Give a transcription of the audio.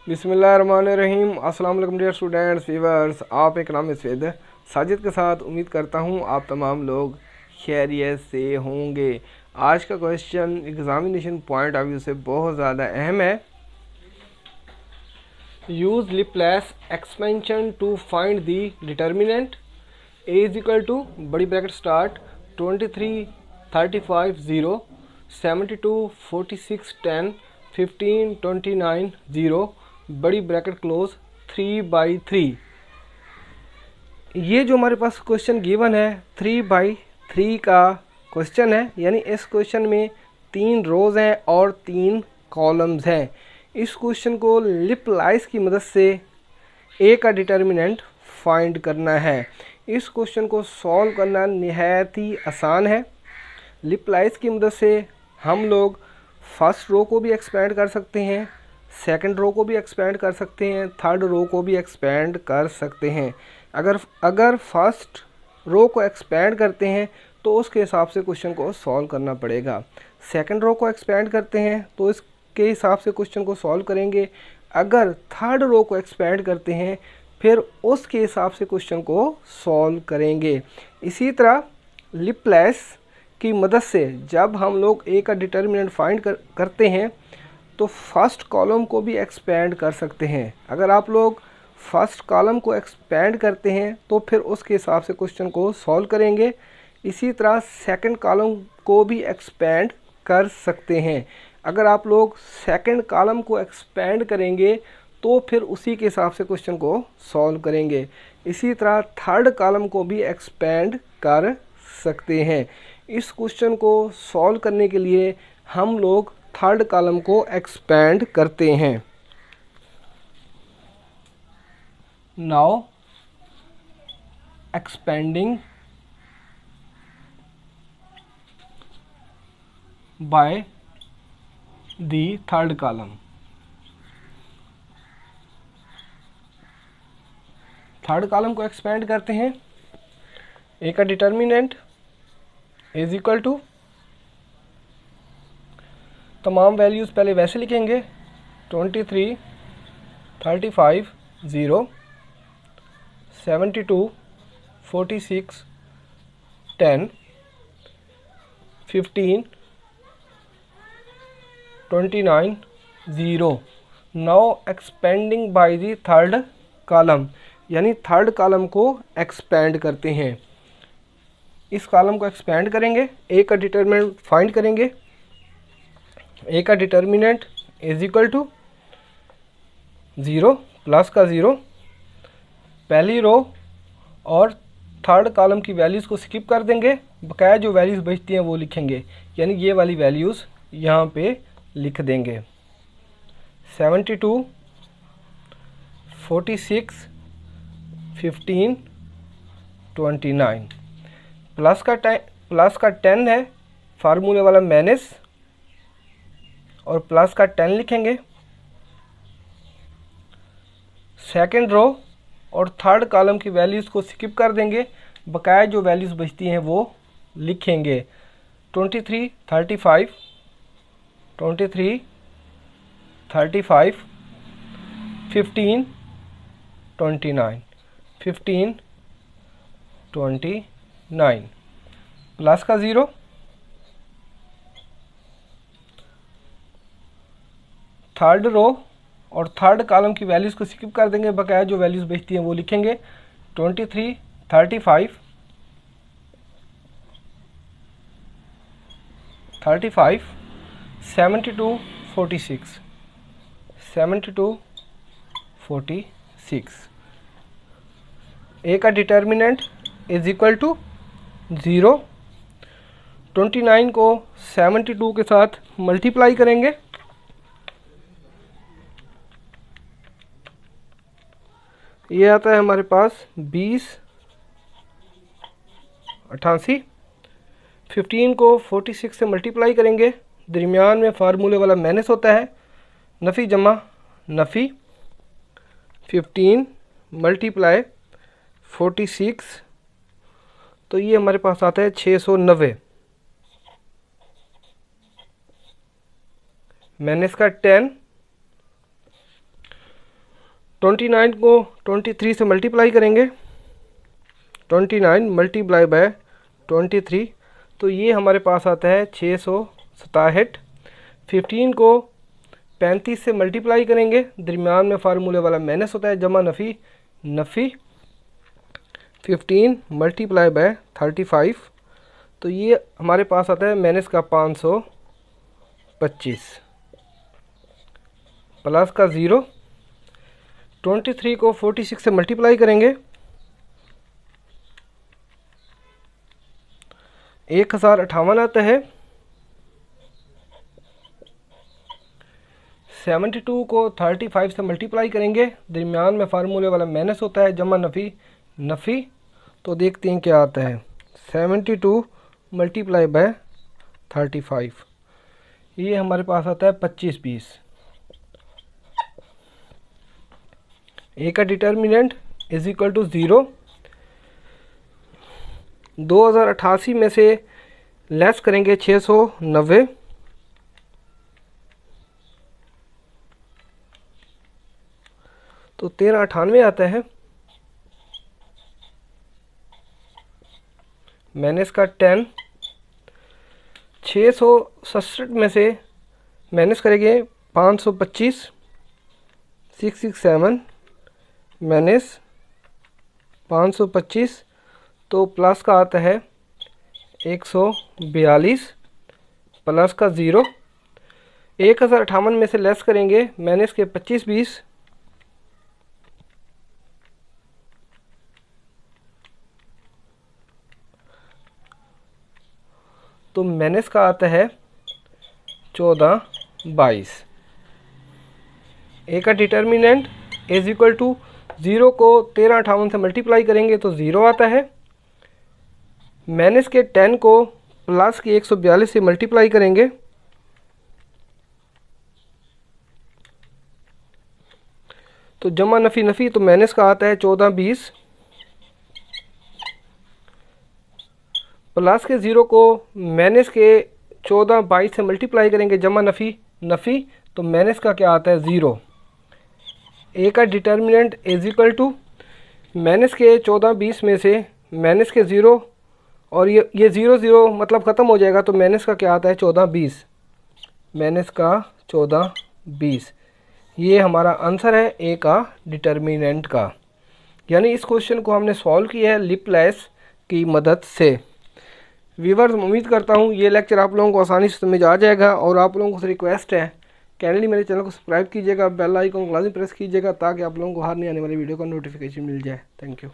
बिस्मिल्लाहिर्रहमानिर्रहीम। अस्सलाम वालेकुम डियर स्टूडेंट्स व्यूअर्स, आप इकराम सैद साजिद के साथ उम्मीद करता हूँ आप तमाम लोग खैरियत से होंगे। आज का question examination point of view से बहुत ज़्यादा अहम है। Use Laplace expansion to find the determinant A is equal to बड़ी ब्रैकेट स्टार्ट 23 35 0 72 46 10 15 29 0 बड़ी ब्रैकेट क्लोज 3/3। ये जो हमारे पास क्वेश्चन गिवन है 3/3 का क्वेश्चन है, यानी इस क्वेश्चन में 3 रोज़ हैं और 3 कॉलम्स हैं। इस क्वेश्चन को लैप्लेस की मदद से ए का डिटर्मिनेंट फाइंड करना है। इस क्वेश्चन को सॉल्व करना निहायत ही आसान है। लैप्लेस की मदद से हम लोग फर्स्ट रो को भी एक्सपेंड कर सकते हैं, सेकंड रो को भी एक्सपेंड कर सकते हैं, थर्ड रो को भी एक्सपेंड कर सकते हैं। अगर फर्स्ट रो को एक्सपेंड करते हैं तो उसके हिसाब से क्वेश्चन को सॉल्व करना पड़ेगा। सेकंड रो को एक्सपेंड करते हैं तो इसके हिसाब से क्वेश्चन को सॉल्व करेंगे। अगर थर्ड रो को एक्सपेंड करते हैं फिर उसके हिसाब से क्वेश्चन को सॉल्व करेंगे। इसी तरह लैप्लेस की मदद से जब हम लोग ए का डिटर्मिनेंट फाइंड करते हैं तो फर्स्ट कॉलम को भी एक्सपेंड कर सकते हैं। अगर आप लोग फर्स्ट कॉलम को एक्सपेंड करते हैं तो फिर उसके हिसाब से क्वेश्चन को सॉल्व करेंगे। इसी तरह सेकंड कॉलम को भी एक्सपेंड कर सकते हैं। अगर आप लोग सेकंड कॉलम को एक्सपेंड करेंगे तो फिर उसी के हिसाब से क्वेश्चन को सॉल्व करेंगे। इसी तरह थर्ड कॉलम को भी एक्सपेंड कर सकते हैं। इस क्वेश्चन को सॉल्व करने के लिए हम लोग थर्ड कॉलम को एक्सपेंड करते हैं। Now expanding by the third column. Third column को एक्सपेंड करते हैं। ए का डिटर्मिनेंट इज इक्वल टू तमाम वैल्यूज़ पहले वैसे लिखेंगे 23 35 0 72 46 10 15 29 0। Now expanding by the third column, यानी थर्ड कॉलम को एक्सपेंड करते हैं। इस कॉलम को एक्सपेंड करेंगे, ए का डिटर्मिनेंट फाइंड करेंगे। ए का determinant is equal to 0 plus का 0, पहली रो और थर्ड कॉलम की वैल्यूज़ को स्किप कर देंगे, बकाया जो वैल्यूज़ बचती हैं वो लिखेंगे, यानी ये वाली वैल्यूज़ यहाँ पे लिख देंगे। 72 46 15 29 प्लस का 10 है, फार्मूले वाला माइनस और प्लस का 10 लिखेंगे। सेकंड रो और थर्ड कॉलम की वैल्यूज़ को स्किप कर देंगे, बकाया जो वैल्यूज़ बचती हैं वो लिखेंगे। 23 35 23 35 15 29 15 29 प्लस का 0, थर्ड रो और थर्ड कॉलम की वैल्यूज़ को स्किप कर देंगे, बकाया जो वैल्यूज़ बचती हैं वो लिखेंगे। 23 35 35 72 46 72 46। ए का डिटर्मिनेंट इज इक्वल टू 0। 29 को 72 के साथ मल्टीप्लाई करेंगे, ये आता है हमारे पास 20 88। 15 को 46 से मल्टीप्लाई करेंगे, दरमियान में फार्मूले वाला माइनस होता है, नफ़ी जमा नफ़ी। 15 मल्टीप्लाई 46 तो ये हमारे पास आता है 690। माइनस का 10 29 को 23 से मल्टीप्लाई करेंगे, 29 मल्टीप्लाई बाय 23, तो ये हमारे पास आता है 667। 15 को 35 से मल्टीप्लाई करेंगे, दरमियान में फार्मूले वाला माइनस होता है, जमा नफ़ी नफ़ी, 15 मल्टीप्लाई बाय 35, तो ये हमारे पास आता है माइनस का 525 प्लस का 0। 23 को 46 से मल्टीप्लाई करेंगे, 1058 आता है। 72 को 35 से मल्टीप्लाई करेंगे, दरमियान में फार्मूले वाला माइनस होता है, जमा नफ़ी नफ़ी, तो देखते हैं क्या आता है। 72 मल्टीप्लाई बाय 35, ये हमारे पास आता है 2520। ए का डिटर्मिनेंट इज इक्वल टू 0। 2088 में से लेस करेंगे 690, तो 1398 आता है। माइनस का 10, 667 में से माइनस करेंगे 525, 667 माइनस 525, तो प्लस का आता है 142 प्लस का 0। 1058 में से लेस करेंगे माइनस के 2520, तो माइनस का आता है 1422। ए का डिटर्मिनेंट इज इक्वल टू 0 को 1358 से मल्टीप्लाई करेंगे तो 0 आता है। माइनस के 10 को प्लस के 142 से मल्टीप्लाई करेंगे, तो जमा नफ़ी नफ़ी, तो माइनस का आता है 1420, प्लस के 0 को माइनस के 1422 से मल्टीप्लाई करेंगे, जमा नफ़ी नफ़ी, तो माइनस का क्या आता है 0। ए का determinant is equal to minus के 1420 में से माइनस के 0, और ये 0 0 मतलब ख़त्म हो जाएगा, तो माइनस का क्या आता है 1420, माइनस का 1420। ये हमारा आंसर है ए का डिटर्मिनेंट का। यानी इस क्वेश्चन को हमने सॉल्व किया है लिपलेस की मदद से। व्यूअर्स, उम्मीद करता हूँ ये लेक्चर आप लोगों को आसानी से समझ आ जाएगा, और आप लोगों से रिक्वेस्ट है काइंडली मेरे चैनल को सब्सक्राइब कीजिएगा, बेल आइकन को लाजमी प्रेस कीजिएगा, ताकि आप लोगों को हर नई आने वाली वीडियो का नोटिफिकेशन मिल जाए। Thank you.